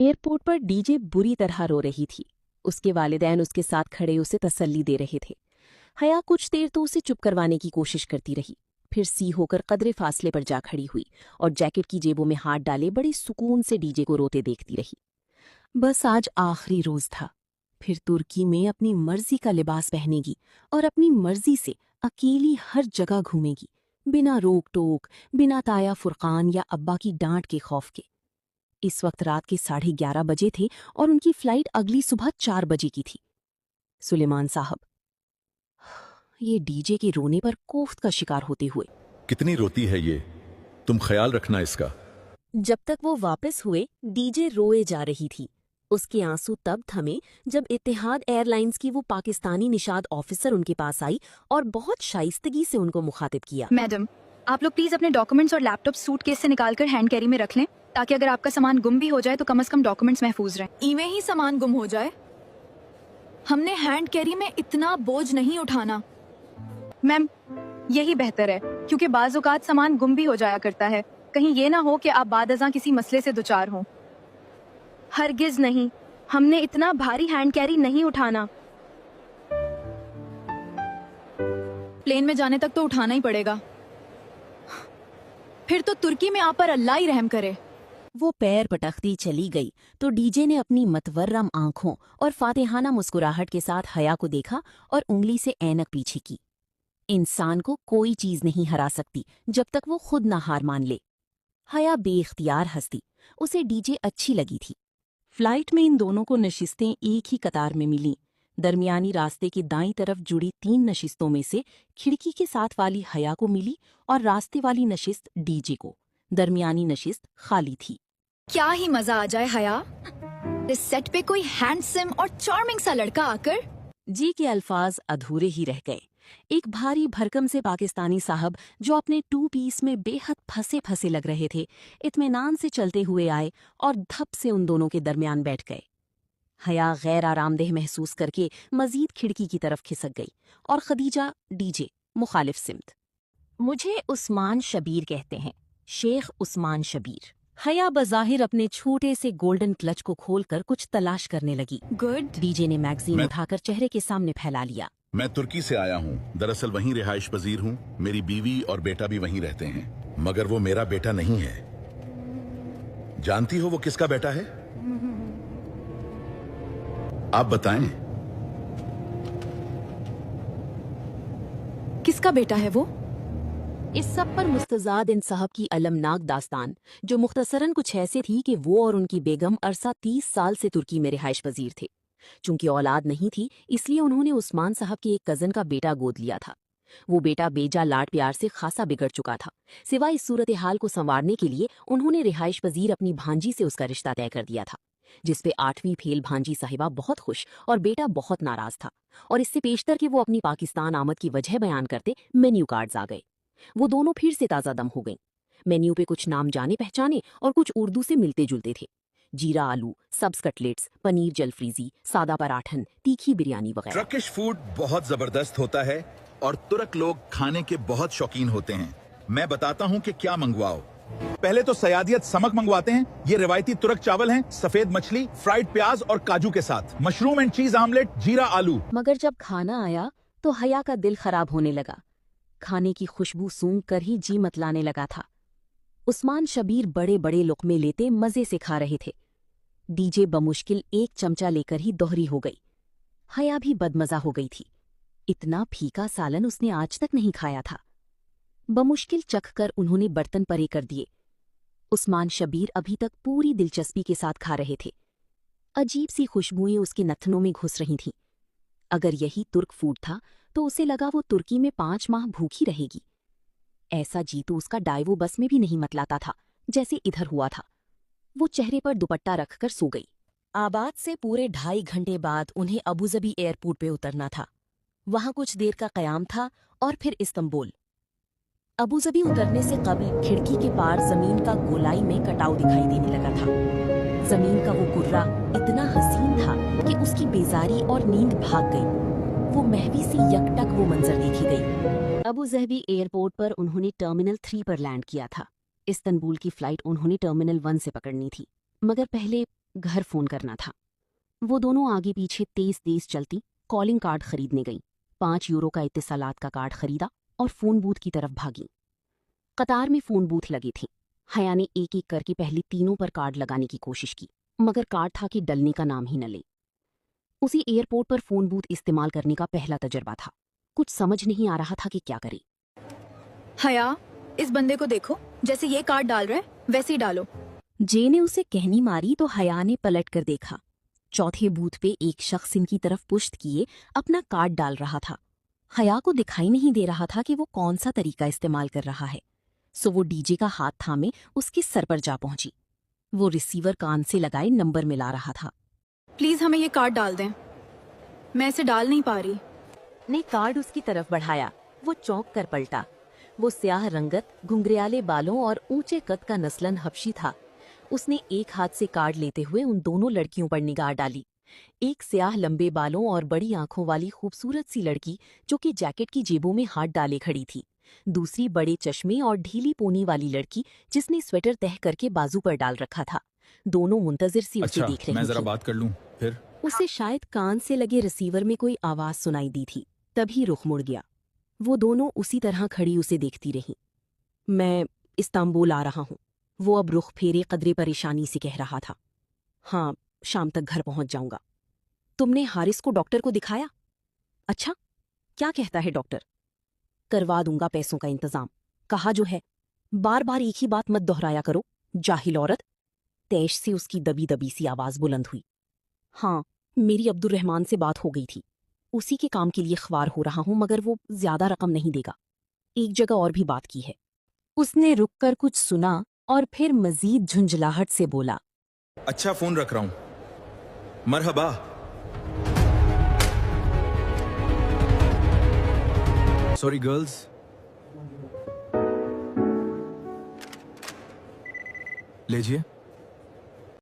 Airport पर DJ बुरी तरह रो रही थी। उसके वालिदैन उसके साथ खड़े उसे तसल्ली दे रहे थे। हया कुछ देर तो उसे चुप करवाने की कोशिश करती रही, फिर सी होकर कदरे फासले पर जा खड़ी हुई और जैकेट की जेबों में हाथ डाले बड़े सुकून से डीजे को रोते देखती रही। बस आज आखिरी रोज था, फिर तुर्की में अपनी मर्जी का लिबास पहनेगी और अपनी मर्जी से अकेली हर जगह घूमेगी, बिना रोक टोक, बिना ताया फुरकान या अब्बा की डांट के खौफ के। इस वक्त रात के 11:30 बजे थे और उनकी फ्लाइट अगली सुबह 4 बजे की थी। सुलेमान साहब ये डीजे के रोने पर कोफ्त का शिकार होते हुए, कितनी रोती है ये, तुम ख्याल रखना इसका। जब तक वो वापस हुए डीजे रोए जा रही थी। उसके आंसू तब थमे जब इत्तेहाद एयरलाइंस की वो पाकिस्तानी निशाद ऑफिसर उनके पास आई और बहुत शाइस्तगी से उनको मुखातिब किया। मैडम, आप लोग प्लीज अपने डॉक्यूमेंट्स और लैपटॉप सूटकेस से निकालकर हैंड कैरी में रख लें, ताकि अगर आपका सामान गुम भी हो जाए तो कम से कम डॉक्यूमेंट्स महफूज रहें। इवें ही सामान गुम हो जाए? हमने हैंड कैरी में इतना बोझ नहीं उठाना। मैम, यही बेहतर है, क्योंकि बाज़ औक़ात सामान गुम भी हो जाया करता है। कहीं ये ना हो कि आप बाद अज़ां किसी मसले से दुचार हों। हरगिज नहीं, हमने इतना भारी हैंड कैरी नहीं उठाना। प्लेन में जाने तक तो उठाना ही पड़ेगा। फिर तो तुर्की में आप पर अल्लाह ही रहम करे। वो पैर पटकती चली गई तो डीजे ने अपनी मतवर्रम आंखों और फातिहाना मुस्कुराहट के साथ हया को देखा और उंगली से ऐनक पीछे की। इंसान को कोई चीज नहीं हरा सकती जब तक वो खुद ना हार मान ले। हया बेइख्तियार हंसती, उसे डीजे अच्छी लगी थी। फ्लाइट में इन दोनों को नशिस्तें एक ही कतार में मिलीं। दरमियानी रास्ते की दाईं तरफ जुड़ी 3 नशिस्तों में से खिड़की के साथ वाली हया को मिली और रास्ते वाली नशिस्त डीजे को। दरमियानी नशिस्त खाली थी। क्या ही मजा आ जाए हया, इस सेट पे कोई हैंडसम और चार्मिंग सा लड़का आकर। जी के अल्फाज अधूरे ही रह गए। एक भारी भरकम से पाकिस्तानी साहब जो अपने 2 पीस में बेहद फंसे फंसे लग रहे थे, इत्मीनान से चलते हुए आए और धप से उन दोनों के दरमियान बैठ गए। हया गैर आरामदेह महसूस करके मजीद खिड़की की तरफ खिसक गई और खदीजा डीजे मुखालिफ सिमत। मुझे उस्मान शबीर कहते हैं, शेख उस्मान शबीर। हया बज़ाहिर अपने छोटे से गोल्डन क्लच को खोलकर कुछ तलाश करने लगी। गुड। डीजे ने मैगजीन उठाकर चेहरे के सामने फैला लिया। मैं तुर्की से आया हूँ, दरअसल वहीं रिहाइश पजीर हूँ। मेरी बीवी और बेटा भी वहीं रहते हैं, मगर वो मेरा बेटा नहीं है। जानती हो वो किसका बेटा है? आप बताएं। किसका बेटा है वो? इस सब पर मुस्तजाद इन साहब की अलमनाक दास्तान, जो मुख्तसरन कुछ ऐसे थी कि वो और उनकी बेगम अरसा 30 साल से तुर्की में रिहाइश पजीर थे। चूंकि औलाद नहीं थी, इसलिए उन्होंने उस्मान साहब के एक कजन का बेटा गोद लिया था। वो बेटा बेजा लाड प्यार से खासा बिगड़ चुका था। सिवाय इस सूरत हाल को संवारने के लिए उन्होंने रिहाइश पजीर अपनी भांजी से उसका रिश्ता तय कर दिया था, जिसपे 8वीं फेल भांजी साहिबा बहुत खुश और बेटा बहुत नाराज था। और इससे पेशतर कि वो अपनी पाकिस्तान आमद की वजह बयान करते मेन्यू कार्ड्स आ गए। वो दोनों फिर से ताज़ा दम हो गईं। मेन्यू पे कुछ नाम जाने पहचाने और कुछ उर्दू से मिलते जुलते थे। जीरा आलू, सब्ज कटलेट्स, पनीर जलफ्रीजी, सादा पराठन, तीखी बिरयानी वगैरह। टर्किश फूड बहुत जबरदस्त होता है और तुर्क लोग खाने के बहुत शौकीन होते हैं। मैं बताता हूँ कि क्या मंगवाओ। पहले तो सयादियत समक मंगवाते हैं। ये रिवायती तुर्क चावल हैं, सफेद मछली, फ्राइड प्याज और काजू के साथ, मशरूम एंड चीज आमलेट, जीरा आलू। मगर जब खाना आया तो हया का दिल खराब होने लगा। खाने की खुशबू सूंघ कर ही जी मतलाने लगा था। उस्मान शबीर बड़े बड़े लुक़मे लेते मजे से खा रहे थे। डीजे बमुश्किल 1 चमचा लेकर ही दोहरी हो गई। हया भी बदमजा हो गई थी। इतना फीका सालन उसने आज तक नहीं खाया था। बमुश्किल चख कर उन्होंने बर्तन परे कर दिए। उस्मान शबीर अभी तक पूरी दिलचस्पी के साथ खा रहे थे। अजीब सी खुशबुएं उसके नथनों में घुस रही थीं। अगर यही तुर्क फूड था तो उसे लगा वो तुर्की में 5 माह भूखी रहेगी। ऐसा जी तो उसका डाइवो बस में भी नहीं मतलाता था जैसे इधर हुआ था। वो चेहरे पर दुपट्टा रखकर सो गई। आबाद से पूरे 2.5 घंटे बाद उन्हें अबूजबी एयरपोर्ट पे उतरना था। वहां कुछ देर का क़याम था और फिर इस्तांबुल। अबूजबी उतरने से कबल खिड़की के पार जमीन का गोलाई में कटाव दिखाई देने लगा था। जमीन का वो कुर्रा इतना हसीन था कि उसकी बेजारी और नींद भाग गई। वो महवी सी यकटक वो मंजर देखी गई। अबूजहबी एयरपोर्ट पर उन्होंने टर्मिनल 3 पर लैंड किया था। इस्तांबुल की फ्लाइट उन्होंने टर्मिनल 1 से पकड़नी थी, मगर पहले घर फोन करना था। वो दोनों आगे पीछे तेज तेज चलती कॉलिंग कार्ड खरीदने गईं। 5 यूरो का इत्तिसालात का कार्ड खरीदा और फोन बूथ की तरफ भागी। कतार में फोन बूथ लगे थे। हया ने एक एक करके पहले तीनों पर कार्ड लगाने की कोशिश की, मगर कार्ड था कि डलने का नाम ही न ले। उसी एयरपोर्ट पर फोन बूथ इस्तेमाल करने का पहला तजर्बा था। कुछ समझ नहीं आ रहा था कि क्या करे। हया, इस बंदे को देखो, जैसे ये कार्ड डाल रहा है वैसे ही डालो। जे ने उसे कहनी मारी तो हया ने पलट कर देखा। चौथे बूथ पे एक शख्स इनकी तरफ पुश्त किए अपना कार्ड डाल रहा था। हया को दिखाई नहीं दे रहा था कि वो कौन सा तरीका इस्तेमाल कर रहा है, सो वो डीजे का हाथ थामे उसके सर पर जा पहुंची। वो रिसीवर कान से लगाए नंबर मिला रहा था। प्लीज हमें ये कार्ड डाल दें, मैं इसे डाल नहीं पा रही। ने कार्ड उसकी तरफ बढ़ाया। वो चौंक कर पलटा। वो स्याह रंगत, घुंघरियाले बालों और ऊंचे कद का नस्लन हबशी था। उसने एक हाथ से कार्ड लेते हुए उन दोनों लड़कियों पर निगाह डाली। एक स्याह लंबे बालों और बड़ी आंखों वाली खूबसूरत सी लड़की जो कि जैकेट की जेबों में हाथ डाले खड़ी थी। दूसरी बड़े चश्मे और ढीली पोनी वाली लड़की जिसने स्वेटर तह करके बाजू पर डाल रखा था। दोनों मुंतजिर सी उसे देख रही मैं जरा थीं। बात कर लूं फिर। उसे शायद कान से लगे रिसीवर में कोई आवाज सुनाई दी थी, तभी रुख मुड़ गया। वो दोनों उसी तरह खड़ी उसे देखती रहीं। मैं इस्तांबुल आ रहा हूँ, वो अब रुख फेरे कदरे परेशानी से कह रहा था। हाँ, शाम तक घर पहुंच जाऊंगा। तुमने हारिस को डॉक्टर को दिखाया? अच्छा, क्या कहता है डॉक्टर? करवा दूंगा पैसों का इंतजाम, कहा जो है। बार बार एक ही बात मत दोहराया करो, जाहिल औरत। तैश से उसकी दबी दबी सी आवाज बुलंद हुई। हाँ, मेरी अब्दुर्रहमान से बात हो गई थी। उसी के काम के लिए ख्वार हो रहा हूं, मगर वो ज्यादा रकम नहीं देगा। एक जगह और भी बात की है। उसने रुककर कुछ सुना और फिर मजीद झुंझलाहट से बोला, अच्छा, फोन रख रहा हूं। मरहबा। Sorry girls. लीजिए।